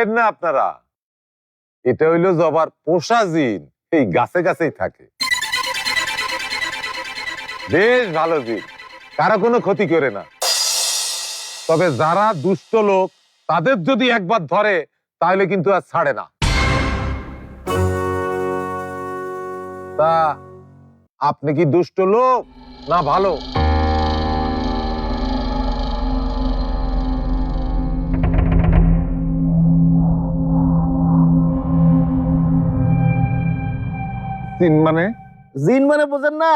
পারেন না আপনারা, এটা হইলো জবার পোষা জিন, এই গাছে গাছেই থাকে, বেশ ভালো জিন, কারো কোনো ক্ষতি করে না। তবে যারা দুষ্ট লোক তাদের যদি একবার ধরে তাহলে কিন্তু আর ছাড়ে না। তা আপনি কি দুষ্ট লোক না ভালো? জিন মানে? জিন মানে বোঝেন না?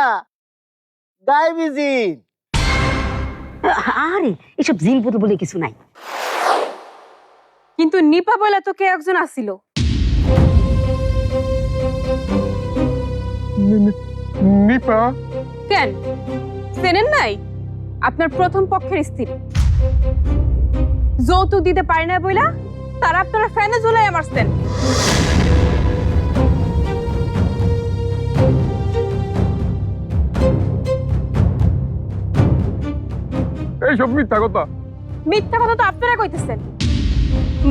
গায়েবী জিন। আরে এসব জিন পুতুল বলে কিছু নাই। কিন্তু নিপা বলে তো কে একজন আসিল। নিপা? কেন চেনেন নাই? আপনার প্রথম পক্ষের স্ত্রী, যৌতুক দিতে পারে না বইলা তারা আপনারা ফ্যানে ঝুলাই মারছেন। এইসব মিথ্যা কথা। মিথ্যা কথা তো আপনারা কইতেছেন,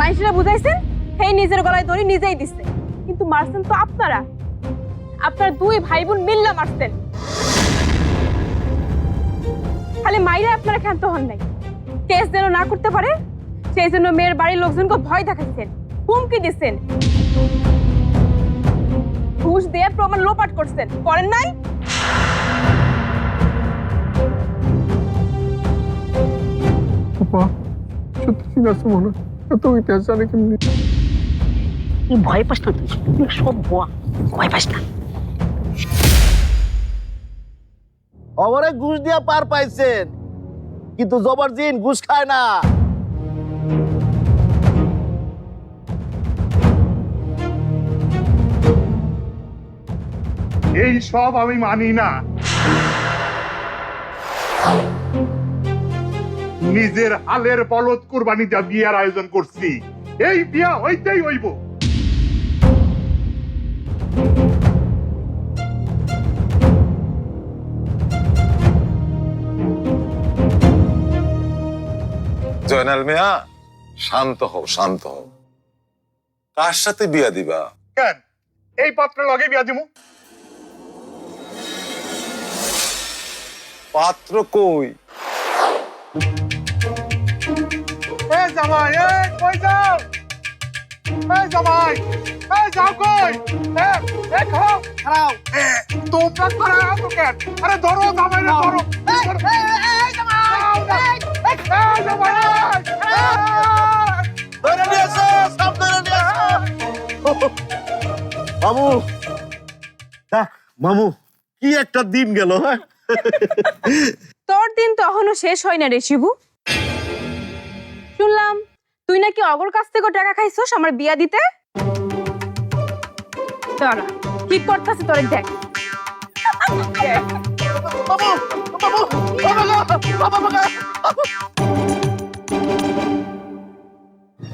মানুষরা বুঝাইছেন, সেই নিজের গলায় দড়ি নিজেই দিচ্ছে, কিন্তু মারছেন তো আপনারা। আপনার দুই ভাই বোন মিল্লা মারছেন। খালি মাইরে আপনারা ক্ষান্ত হন নাই, কেস যেন না করতে পারে সেই জন্য মেয়ের বাড়ির লোকজনকে ভয় দেখাচ্ছেন, হুমকি দিচ্ছেন, ঘুষ দিয়ে প্রমাণ লোপাট করছেন, করেন নাই? ভয় পাস না তুই, সব ভয় পাস না। অবরে ঘুষ দিয়া পার পাইছেন, কিন্তু জবর জিন ঘুষ খায় না। এই সব আমি মানি না। নিজের হালের বলদ কুরবানি যা বিয়ার আয়োজন করছি, এই বিয়া হইতেই হইব। জয়নাল মিয়া, শান্ত হও, শান্ত হও। কার সাথে বিয়া দিবা? কেন এই পাত্র লগে বিয়া দিমু? পাত্র কই? এই জামাই, এই কই যাও? এই জামাই, এই যাও কই? দেখো খারাও, তোমরা খারাও তো কেন? আরে ধরো জামাই, ধরো। এই জামাই, এই জামাই, ধরে নিয়ে আসো, সব ধরে নিয়ে আসো। মামু, মামু, কি একটা দিন গেল। হ্যাঁ, তোর দিন তো এখনো শেষ হয় না রে শিবু। শুনলাম তুই নাকি অগর কাছ থেকে টাকা খাইছস আমার বিয়া দিতে। দাঁড়া, কি করতেছে তোরে দেখ। মামু, মামু, মামু,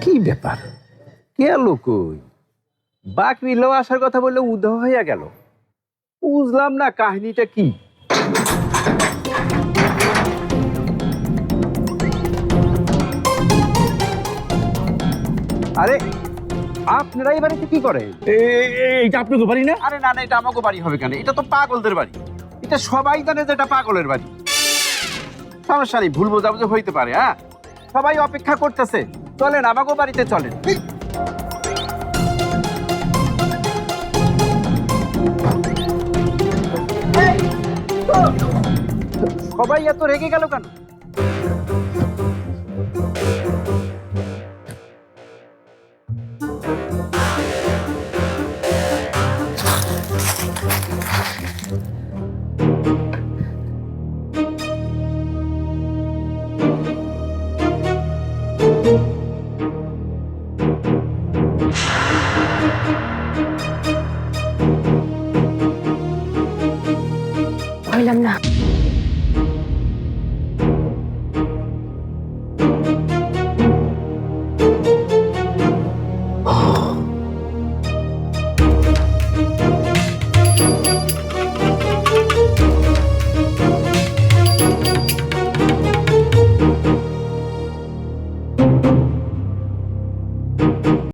কি ব্যাপার? গেল কই? বাকরি লো আসার কথা বললে উধাও হইয়া গেল। বুঝলাম না কাহিনীটা কি। আরে আপনারা এই বাড়িতে কি করেন? এইটা আপনাকে বাড়ি না? আরে না না, এটা আমাকে বাড়ি হবে কেন? এটা তো পাগলদের বাড়ি। এটা সবাই জানে যে এটা পাগলের বাড়ি। সমস্যা নেই, ভুল বোঝাবুঝি হইতে পারে। হ্যাঁ, সবাই অপেক্ষা করতেছে, চলেন আমাকে বাড়িতে চলেন। সবাই এত রেগে গেল কেন?